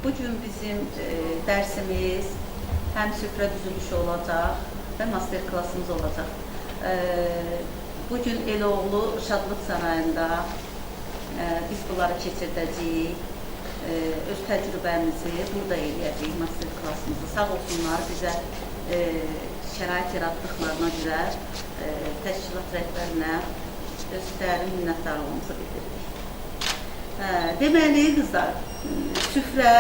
Bugün bizim dersimiz hem süfrə düzülüşü olacaq və master klasımız olacaq. Bugün Eloğlu Şadlıq Sarayında biz bunları keçirdəcəyik. Öz təcrübəmizi burada eləyəcəyik, master klasımızı. Sağ olsunlar bizə şərait yaratdıqlarına görə təşkilat rəhbərinə öz dərin minnətdarlığımızı bildiririk. Deməli, qızlar, süfrə,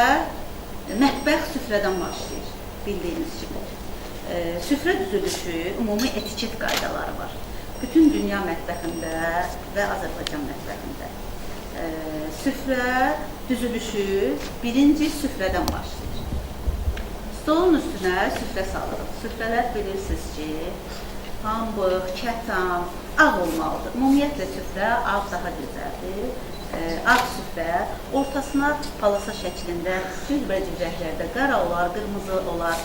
mətbəx süfrədən başlayır, bildiyiniz kimi. Süfrə düzülüşü, ümumi etiket qaydaları var. Bütün dünya mətbəxində və Azərbaycan mətbəxində. Süfrə düzülüşü birinci süfrədən başlayır. Stolun üstünə süfrə salırıq. Süfrələr bilirsiniz ki, pambıq, kətan, ağ olmalıdır. Ümumiyyətlə süfrə ağ daha gözəldir. Ağ süfrə, ortasına palasa şəklində, cürbəcür rəhlərdə qara olar, qırmızı olar,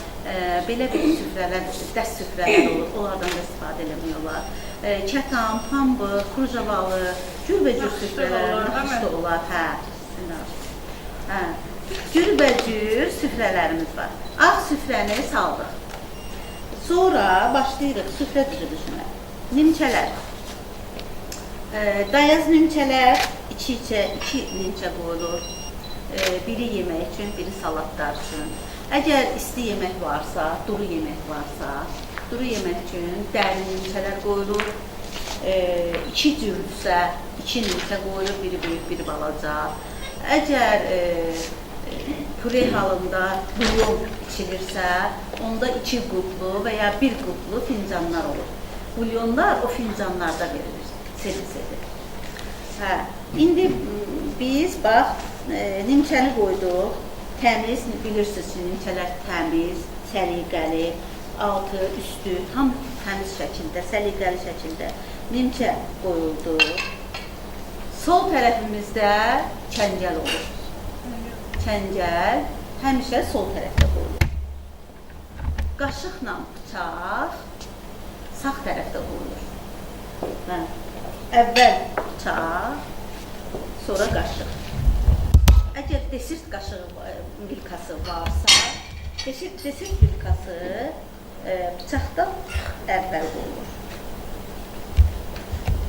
belə bir süfrələr, dəst süfrələr olur, onlardan da istifadə eləmək olar. Kətan, pambıq, kurjavalı, cürbəcür süfrələr, naxışlı olar. Cürbəcür süfrələrimiz var. Ağ süfrəni saldıq. Sonra başlayırıq süfrə düzülüşünə. Nimçələr. Dayaz nimçələr, iki nimçə qoyulur. Biri yemək üçün, biri salatlar üçün. Əgər isti yemək varsa, duru yemək varsa, duru yemək üçün dərin nimçələr qoyulur. İki cürdürsə, iki nimçə qoyulur, biri böyük, biri balaca. Əgər püre halında bulyon içilirsə, onda 2 qutlu və ya 1 qutlu fincanlar olur. Bulyonlar o fincanlarda verilir. Servis edir. İndi biz bax, nimçəni qoyduq. Təmiz, bilirsiniz ki, nimçələr təmiz, səliqəli, altı, üstü, tam təmiz şəkildə, səliqəli şəkildə nimçə qoyuldu. Sol tərəfimizdə çəngəl olur. Çəngəl həmişə sol tərəfdə qoyulur. Qaşıqla bıçaq sağ tərəfdə qoyulur. Əvvəl bıçaq, sonra qaşıq. Əgər desirt qaşığı vilkası varsa, desirt vilkası bıçaqdan əvvəl qoyulur.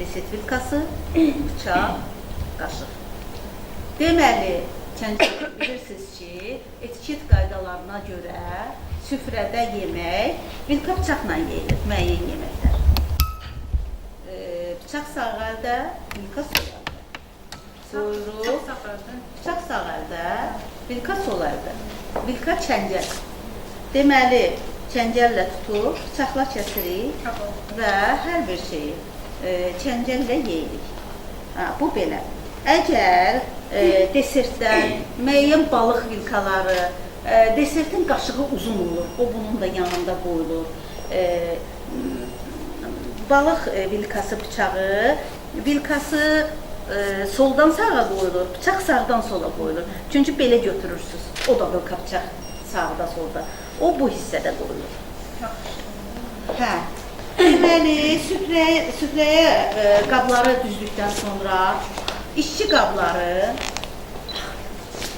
Desirt vilkası, bıçaq, qaşıq. Deməli, bilirsiniz ki, etiket qaydalarına görə süfrədə yemək vilka bıçaqla yeyilir, müəyyən yeməklər. Bıçaq sağ əldə, vilka sol əldə. Bıçaq sağ əldə, vilka sol əldə. Vilka çəngəl. Deməli, çəngəllə tutup, bıçaqla kəsirik və hər bir şeyi çəngəllə yeyirik. Bu belə. Əgər desertdən, müəyyən balıq vilkaları, desertin qaşığı uzun olur, o bunun da yanında qoyulur. Balıq vilkası bıçağı, vilkası soldan sağa qoyulur, bıçaq sağdan sola qoyulur. Çünki belə götürürsünüz, o da vilka bıçaq sağda solda, o bu hissədə qoyulur. Deməli, süfrəyə qabları düzdükdən sonra işçi qabları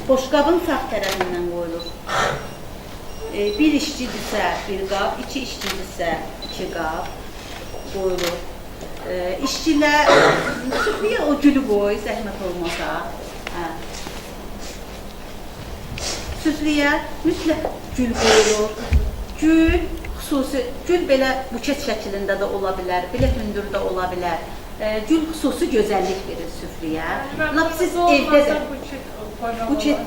boşqabın sağ tərəfindən qoyulur. Bir işçidirsə bir qab, iki işçidirsə 2 qab qoyulur. İşçilər, süfrəyə o gülü qoy, zəhmət olmasa. Süfrəyə mütləq gül qoyulur. Gül, xüsusi, gül belə buket şəklində də ola bilər, belə hündür də ola bilər. Gül xüsusi gözəllik verir süfrəyə. Siz evdə də buket,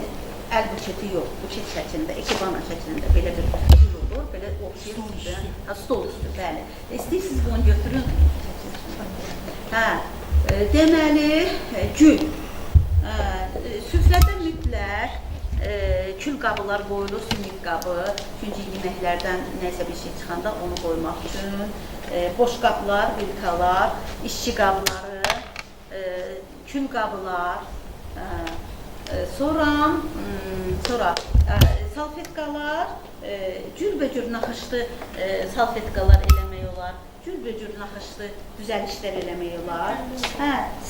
əl buketi yox, buket şəklində, ekibana şəklində belə bir gül olur, belə stol üstü, bəli. İstəyirsiniz bunu götürün. Deməli, gül. Süfrədə mütləq kül qabılar qoyulur, sümük qabı. Çünki yeməklərdən nəsə bir şey çıxanda onu qoymaq üçün. Boş qablar, vilkalar, işçi qabları, kül qabılar. Sonra salfetkalar, cürbəcür naxışlı salfetkalar eləmək olar. Cürbəcür naxışlı düzəlişlər eləmək olar.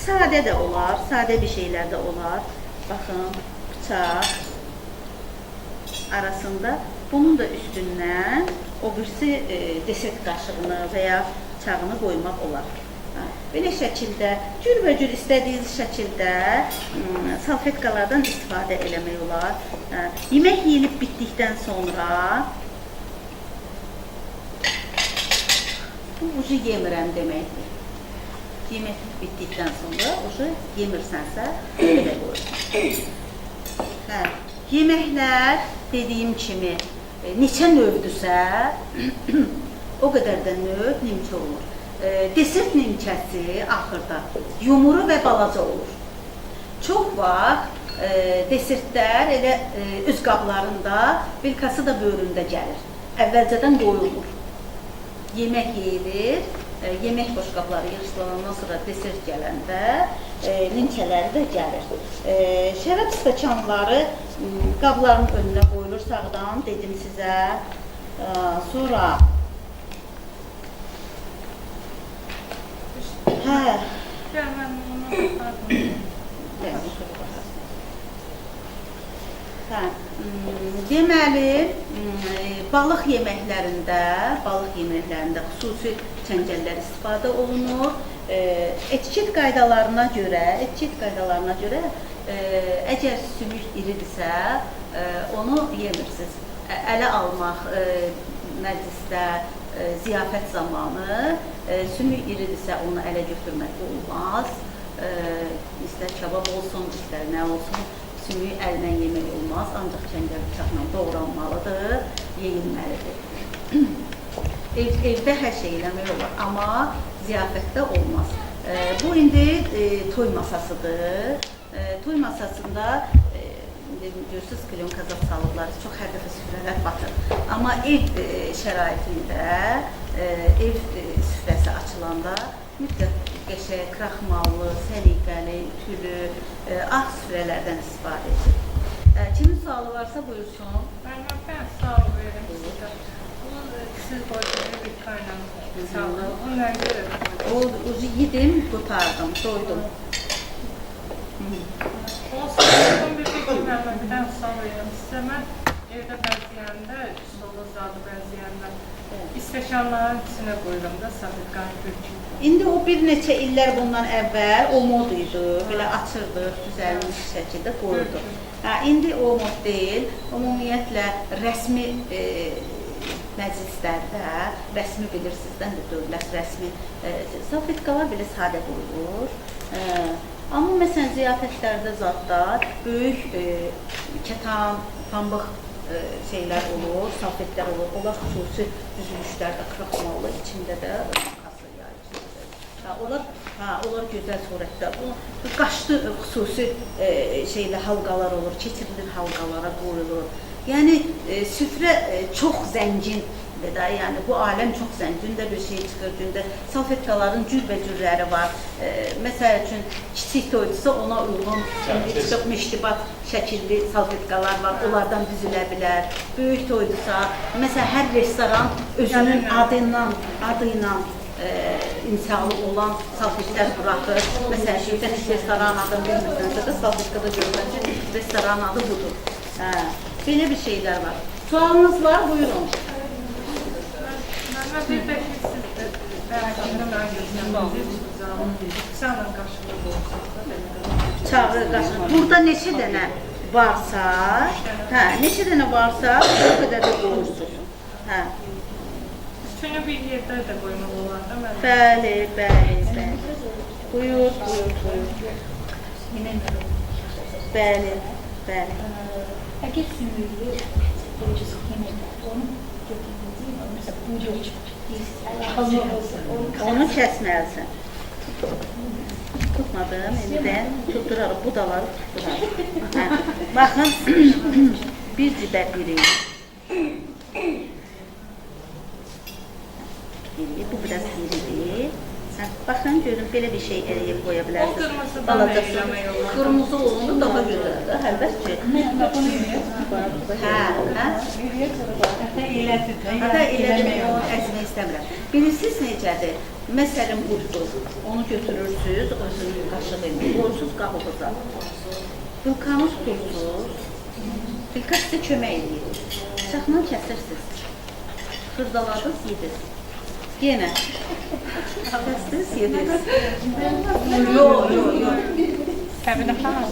Sadə də olar, sadə bir şeylər də olar. Baxın, bıçaq, arasında. Bunun da üstündən o birisi desert qaşığını və ya çağını qoymaq olar. Belə şəkildə, cürbəcür istədiyiniz şəkildə salfetkalardan istifadə eləmək olar. Yemək yeyilib bitdikdən sonra bu ucu yemirəm deməkdir. Yemək bitdikdən sonra ucu yemirsənsə, belə qoyursan. Yeməklər dediyim kimi neçə növdürsə, o qədər də növ nimçə olur. Desert nimçəsi axırda yumuru və balaca olur. Çox vaxt desertlər elə üz qablarında, bilkası da böyründə gəlir. Əvvəlcədən qoyulur. Yemək yeyilir, yemək boşqabları yığışdırandan sonra desert gələndə nimçələri də gəlir. Şərab stəkanları qabların önünə qoyulur sağdan, dedim sizə. Sonra deməli, balıq yeməklərində xüsusi çəngəllər istifadə olunur. Etiket qaydalarına görə, əgər sümük iridirsə, onu yemirsiniz. Ələ almaq məclisdə, ziyafət zamanı sümük iridirsə onu ələ götürmək olmaz. İstər kabab olsun, istər nə olsun, sümüyü əllə yemək olmaz, ancaq çəngəl bıçaqla doğranmalıdır, yeyilməlidir. Evdə hər şey eləmək olar, amma ziyafətdə olmaz. Bu indi toy masasıdır. Toy masasında görürsünüz, klonka zad salıblar, çox hər dəfə süfrələr batır. Amma ev şəraitində, ev süfrəsi açılanda mütləq qəşəng, kraxmallı, səliqəli, ütülü, ağ süfrələrdən istifadə edir. Kimin sualı varsa buyursun. Ben sual verim sizə. Bunu siz qoyduğunuz bir kaynağınız sualı. Onu nə görürüm? Ucu yedim, qutardım, doydum. Olsun, bir dənə sual verim sizə. Mən evdə bəzəyəndə, stolda zadı bəzəyəndə istəkanların içinə qoyuram da sabitqanı gülçün. İndi o bir neçə illər bundan əvvəl o mod idi, belə açırdıq, düzəlmiş şəkildə qoyurduq. İndi o mod deyil, ümumiyyətlə rəsmi məclislərdə, rəsmi bilirsizdən də dövlət rəsmi salfetkalar belə sadə qoyulur. Amma məsələn ziyafətlərdə zadlar, böyük kətan, pambıq şeylər olur, salfetlər olur. Onlar xüsusi düzülüşlərdə, kraxmalı, içində də makası yayır. Onlar gözəl surətdə. Qaşlı xüsusi şeylə halqalar olur, keçirilir halqalara qoyulur. Yəni süfrə çox zəngindir də, yəni bu aləm çox zəngin də bir şey çıxır gündə. Salfetkaların cürbəcürləri var. Məsəl üçün kiçik toydusa ona uyğun çox məştibat şəkilli salfetkalar var, onlardan düzülə bilər. Böyük toydusa, məsələn hər restoran özünün adı ilə imzalı olan salfetlər buraxır. Məsələn, şirkət restoran adını bilmirsənsə də salfetkada görürsən ki, restoran adı budur. Belə bir şeylər var. Sualınız var, buyurun. Mən bir də ki, siz bərəkəndə mən gözləyəm, bıçaqla qaşıqlı olsunuz. Bıçağı, qaşıqlı. Burada neçə dənə varsa, neçə dənə varsa, o qədər də qoyursunuz. Üçünü bir yerdə də qoymaq olar da mən? Bəli. Buyur. Bəli. Əgər sümüklü onu onu kəsməlisən. Tutmadım, enidən tutdurarıq, budaları tutdurarıq. Baxın, bir cibə biri. Bu biraz iridir. Baxın, görün, belə bir şey eləyib qoya bilərsiniz. O qırmızıdan da eləmək olar. Qırmızı olunca daha gözəldir, əlbət ki. bunu yürüyək. Hətta eləmək, onu əzmək istəmirəm. Bilirsiniz necədir? Məsələn, budur. Onu götürürsünüz, özünün qaşığı ilə, qoyursuz qabığıza. Vulkanus tutsuz, Filka sizə kömək edir. Bıçaqla kəsirsiniz. Xırdaladınız, yediniz. Yenə. Kəsdiniz, yediniz. Yox. Səbinə xanım.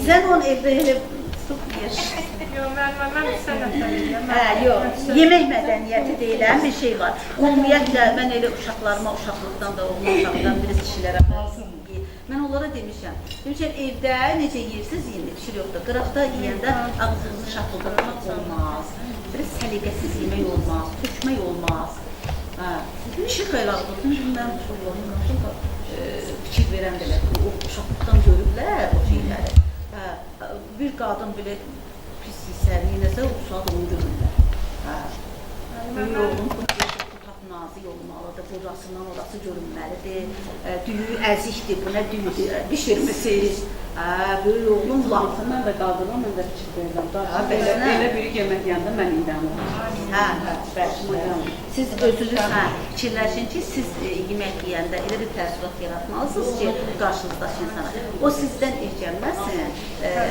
Sən onu evdə elə tutub yeyirsən. Yox, mən sənətlə yeyəm. Yox, yemək mədəniyyəti deyilən bir şey var. Ümumiyyətlə, mən elə uşaqlarıma, uşaqlıqdan da, oğlan uşaqdan birisi kişilərə qalsın deyə. Mən onlara demişəm, evdə necə yeyirsiniz, yeyin, bir şey yoxdur. Qıraqda yeyəndə ağzınızı şapıldatmaq olmaz. Biraz səliqəsiz yemək olmaz, tökmək olmaz. Bir şey xeyli ağzını, mən fikir verəm belə, o uşaqlıqdan görüblər o şeyləri. Bir qadın belə pis hissə, neynəsə, o saat onu görürlər. Böyük oğlum, tutaq nazik olmalıdır, burasından orası görünməlidir. Düyü əzikdir, bu nə düyüdür, bişirmişsiniz. Böyük oğlum laf. Mən də qaldırıram, mən də fikir verirəm. Belə biri yemək yeyəndə mən idəm. Siz özünüz fikirləşin ki, siz yemək yeyəndə elə bir təəssürat yaratmalısınız ki, qarşınızdakı insana. O sizdən erkənməsin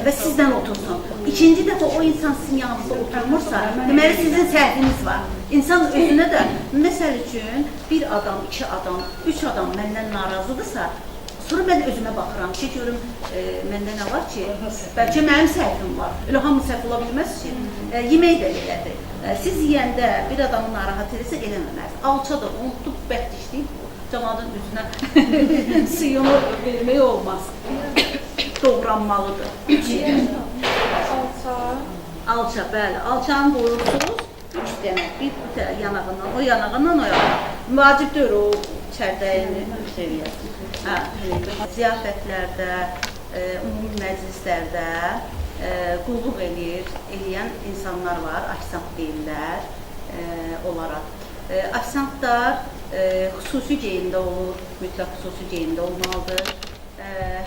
və sizdən otursun. İkinci dəfə o insan sizin yanınızda oturmursa, deməli sizin səhviniz var. İnsan özünə də, məsəl üçün, bir adam, iki adam, üç adam məndən narazıdırsa, sonra mən özümə baxıram ki, görüm, məndə nə var ki, bəlkə mənim səhvim var. Elə hamı səhv ola bilməz ki, yemək də belədir. Siz yeyəndə bir adamı narahat edirsə, eləməməz. Alçadır, onu tutub bəhd işləyib, cəmadın üzünə suyunu vermək olmaz. Doğranmalıdır. Alça, bəli. Alçanı qoyursunuz, 3 dənə, bir yanağından, o yanağından, o yanağından. Vacib deyil o çərdəyini seviyyəsin. Ziyafətlərdə, ümumi məclislərdə qulluq eləyən insanlar var, afisant deyirlər olaraq. Afisantlar xüsusi geyimdə olur, mütləq xüsusi geyimdə olmalıdır.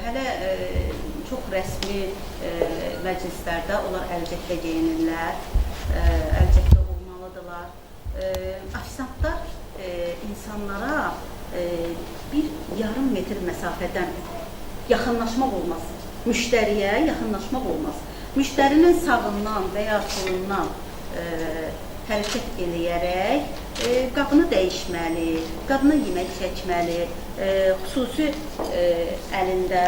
Hələ çox rəsmi məclislərdə onlar əlcəkdə geyinirlər, əlcəkdə olmalıdırlar. Afisantlar insanlara bir yarım metr məsafədən yaxınlaşmaq olmaz. Müştəriyə yaxınlaşmaq olmaz. Müştərinin sağından və ya solundan hərəkət eləyərək qabını dəyişməli, qadına yemək çəkməli, xüsusi əlində,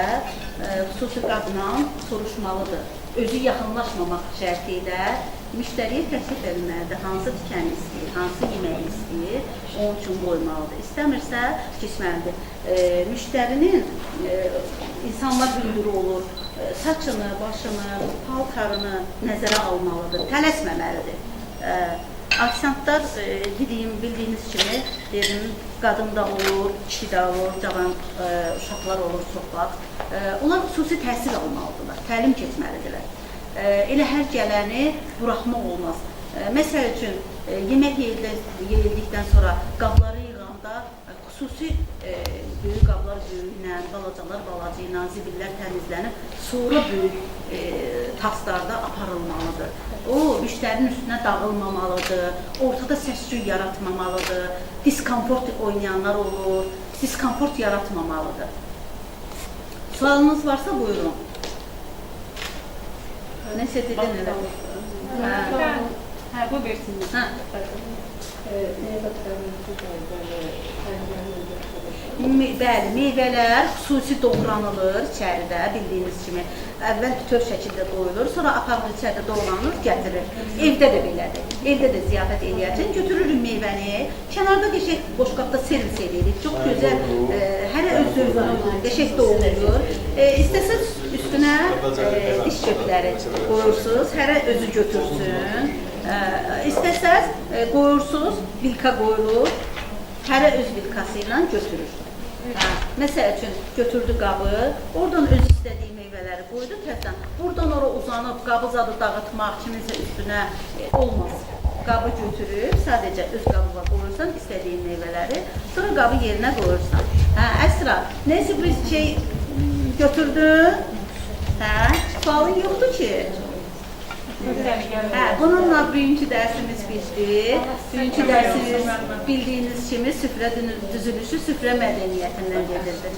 xüsusi qadına soruşmalıdır. Özü yaxınlaşmamaq şərti ilə müştəriyə təklif edilməlidir. Hansı tikəni istəyir, hansı yeməyi istəyir, onun üçün qoymalıdır. İstəmirsə, keçməlidir. Müştərinin insanlar hündürü olur, saçını, başını, paltarını nəzərə almalıdır, tələsməməlidir. Afisantlar, bildiyiniz kimi, qadın da olur, kişi də olur, cavan uşaqlar olur çox vaxt. Onlar xüsusi təhsil almalıdırlar, təlim keçməlidirlər. Elə hər gələni buraxmaq olmaz. Məsəl üçün, yemək yeyildikdən sonra qabları yığanda xüsusi böyük qablar böyüklə, balacalar balacı ilə, zibillər təmizlənib, sonra böyük taslarda aparılmalıdır. O, müştərinin üstünə dağılmamalıdır, ortada səs-küy yaratmamalıdır, diskomfort oynayanlar olur, diskomfort yaratmamalıdır. Sualınız varsa buyurun. Nəsə dedin elə? Bu versinlər. Bəli, meyvələr xüsusi doğranılır içəridə, bildiyiniz kimi. Əvvəl bütöv şəkildə qoyulur, sonra aparılır içəridə doğranılır, gətirir. Evdə də belədir. Evdə də ziyafət eləyərkən götürürük meyvəni, kənarda qəşək boşqabda servis edirik. Çox gözəl, hərə öz-özünə qəşək doğrulur. İstəsəz üstünə diş kökləri qoyursunuz, hərə özü götürsün. İstəsəz qoyursunuz, vilka qoyulur, hərə öz vilkası ilə götürür. Məsəl üçün, götürdü qabı, oradan öz istədiyi meyvələri qoydu təzdən. Buradan ora uzanıb, qabı zadı dağıtmaq, kiminsə üstünə olmaz. Qabı götürüb, sadəcə öz qabıva qoyursan istədiyin meyvələri, sonra qabı yerinə qoyursan. Əsra, neyse bir şey götürdün? Sualın yoxdur ki? Bununla bugünkü dərsimiz bitdi. Bugünkü dərsimiz bildiyiniz kimi süfrə düzülüşü, süfrə mədəniyyətindən gedirdi.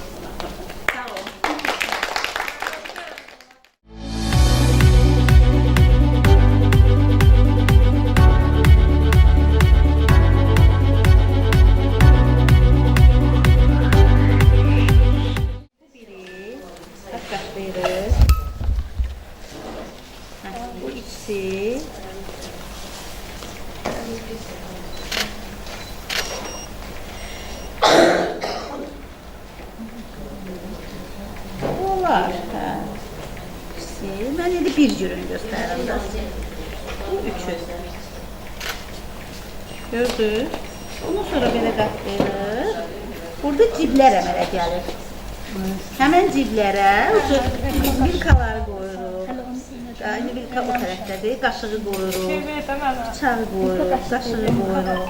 Olar, hə. Mən indi bir cürünü göstərirəm də. Bu üçü. Gördünüz? Ondan sonra belə qatlayırıq. Burada ciblər əmələ gəlir. Həmən ciblərə vilkaları qoyuruq. İndi vilka o tərəfdədir. Qaşığı qoyuruq. Bıçağı qoyuruq. Qaşığı qoyuruq.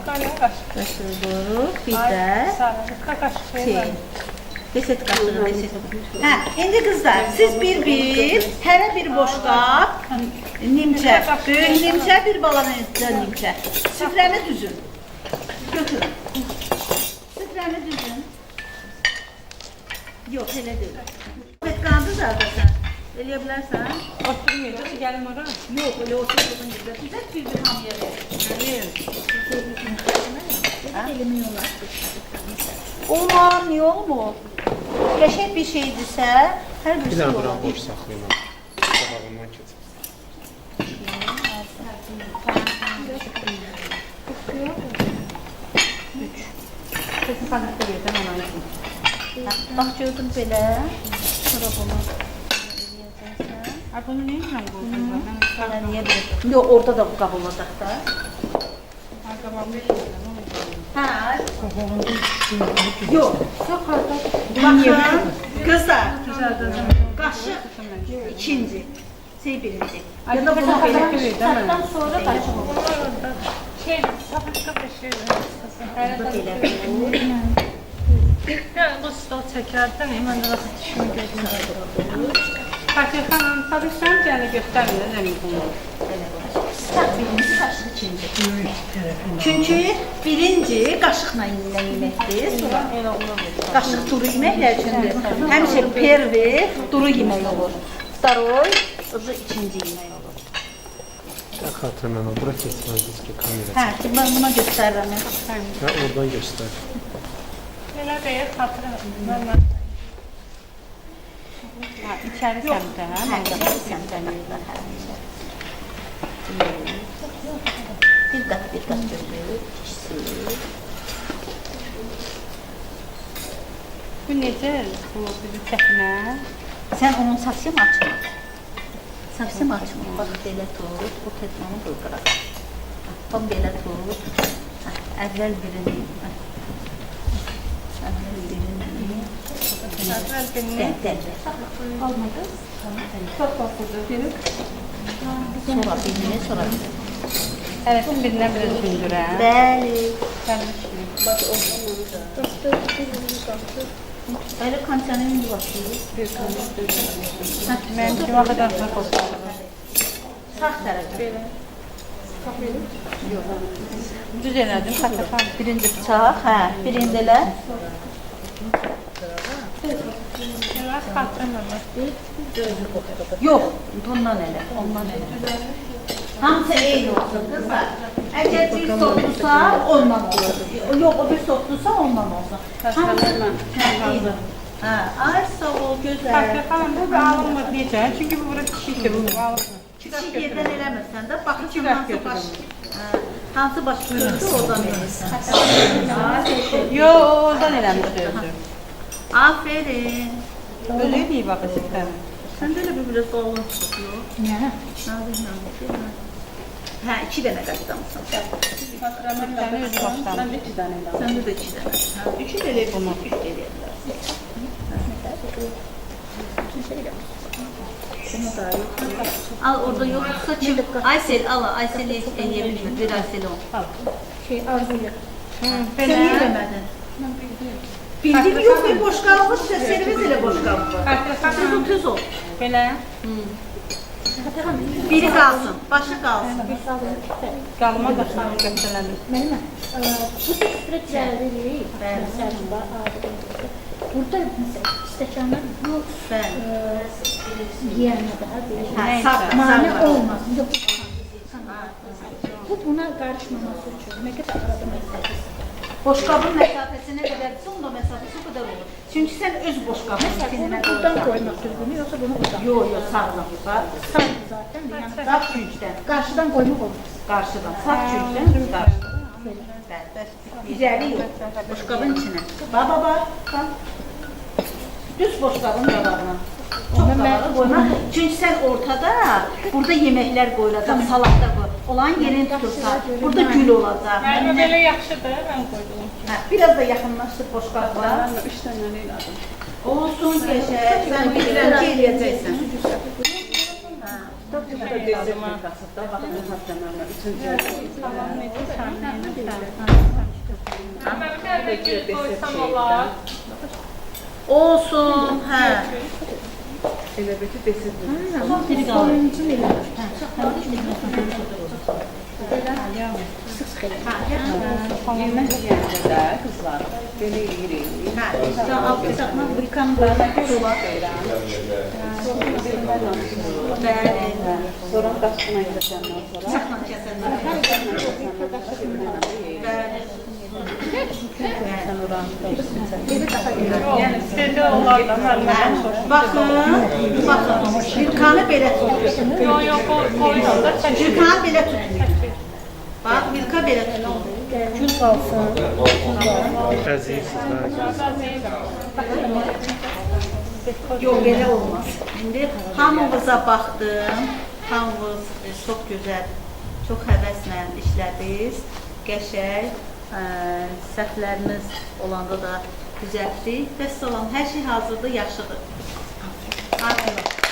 Qaşığı qoyuruq. Bir də deset qaşığı, deset. Hə, indi qızlar, siz bir-bir, hərə bir boşqab, nimçə, böyük nimçə, bir balanızda nimçə. Süfrəni düzün. Götürün. Süfrəni düzün. Yox, elə deyil. Petqandı zarda sən. Eləyə bilərsən? Oturmayacaq, gəlim ora. Yox, elə oturduğun yerdə. Düzət bir-bir hamıya verir. Elemiyorlar. Olmaz, niyə olmur? Qəşəng bir şeydirsə, hər bir Bir şey dənə olur. buranı boş saxlayın. Qabağından keçin. Kesin paketdə verdim ona. Bax, gördün belə. Sonra bunu Ay bunu nə üçün qoydun? sana niyə bilirəm? Yox, orada da bu qab olacaq da. Ay qabağımda Hə? Yox. Baxın, qızlar, qaşıq ikinci, birinci. Ya da bunu belə Sattan sonra kaçın. Şey, sapıqqa bir şey belə. Yəni bu stol çəkərdən mən də nasıl düşün görürəm. Fakir xanım, tabii sən yəni göstərmir nəmin bunu. Birinci, qaşıq ikinci. Çünki birinci qaşıqla yeyilən yeməkdir, sonra Elə ona verir. qaşıq duru yeməklər üçündür. Həmişə pervi duru yemək olur. Vторой, уже ikinci yemək olur. Xatırla bura keçməzdiniz ki, kamera. Hə, mən buna göstərirəm. Və oradan göstər. Elə deyir, xatırlam. İçəri səmtə, hə? Hə, sən dəmirlər həmişə. Bir qat götürür, ikisi. Bu necə? Bu bizi çəkinə. Sən onun saçını açma. Saçını açma. Bax, belə tut, bu petmanı qoy qıra. Bax, belə tut. Əvvəl birini. Əvvəl birini. Əvvəl birini. Olmadı. Çox baxıcı. Sonra birini, sonra birini. Həvəsin birinə biraz gündürəm. Bəli. Böyle kançanın indi başlayır. Mən ki, vaxt ədəmsə qoşulur. Sağ tərəfə. Düz elədim, xatırlam. Birinci bıçaq, hə, birinci elə. Elə xatırlam. Yox, bundan elə, ondan elə. Hamısı eyni olsun kızlar. Əgər bir sotlusa, ondan olur. Yox, o bir sotlusa, ondan olsun. Hamısı eyni. Hə, ay sağ ol, gözəl. Fakir xanım, bu alınmır necə? Çünki bu bura kişikdir, bu alınmır. Kiçik yerdən eləmirsən də, baxırsan hansı baş, hansı baş görürsə, oradan eləyirsən. Yo, oradan eləmişdi özü. Aferin. Öyle değil bak ışıkları. Sən də elə bir biraz oğlan tutuyor. Ne? Hə, 2 dənə qaçdamısan. Işıkları özü başlamış. Sən 2 dənə elə. Səndə də 2 dənə. Hə, 3 də elə bunu 3 də elə bilərsən. Al orada yoksa çık. Aysel al. Aysel yiyebilir. Bir Aysel ol. Şey arzulu. Sen niye demedin? Bildim yok bir boş kalmış. Servis ile boş kalmış. Siz o tüz ol. Belə Biri kalsın. Başı kalsın. qalma da sana göstərəlim. Benim bu süre düzeldi. Burada mesela stekanlar bu Ben. yiyene daha değil. Ha, sağ. Mane Sağ. olmasın. Yok. Bu buna karışmaması için. Ne kadar arada mesafesi. Boşkabın mesafesi ne kadarsa onun da mesafesi o kadar olur. Çünkü sen öz boşkabın Mesela bunu kendine buradan koyacaksın. koymak düzgünü yoksa bunu buradan. Yok yok sağlam. Sağ zaten. Yani Daha büyükten. karşıdan koymak olmaz. Qarşıdan. Sağ çürükdən qarşıdan. Bəli. İrəli yox. Boşqabın içinə. Baba. Düz boşqabın qabağına. Çox qabağa qoyma. Çünki sən ortada, burada yeməklər qoyulacaq, salatlar qoy. Olan yerini tutursan, burada gül olacaq. Mənim belə yaxşıdır, mən qoydum. Hə, biraz da yaxınlaşdır boşqabla. Ben 3 tane elədim. Olsun qəşəng. Sən bilirəm ki, eləyəcəksən. Bu da dezertifikasıda. Baxın, həftəmərlə 3-cü. Mən bir də gül qoysam olar. Olsun, hə. Elə bir ki, dezertifikasıda. Son biri qalır. Yemək yiyəndə də qızlar belə eləyirik. Hə, sən altı saxma vulkanın barədə solar. Bəli. Sonra daşına gedəndən sonra. Saxla kəsəndən. Bəli. Sən oranı Yəni istədə olar da məndən xoşum. Baxın, Vilkanı belə tutun. Yox, qoyuram da çəkin. Vilkanı belə tutun. Bax, Vilka belə tutun. Gül qalsın. Əzizsizlər. Yox, belə olmaz. İndi hamınıza baxdım. Hamınız çox gözəl, çox həvəslə işlədiniz. Qəşəng, səhvləriniz olanda da düzəltdik. Vəssalam, hər şey hazırdır, yaxşıdır. Aferin.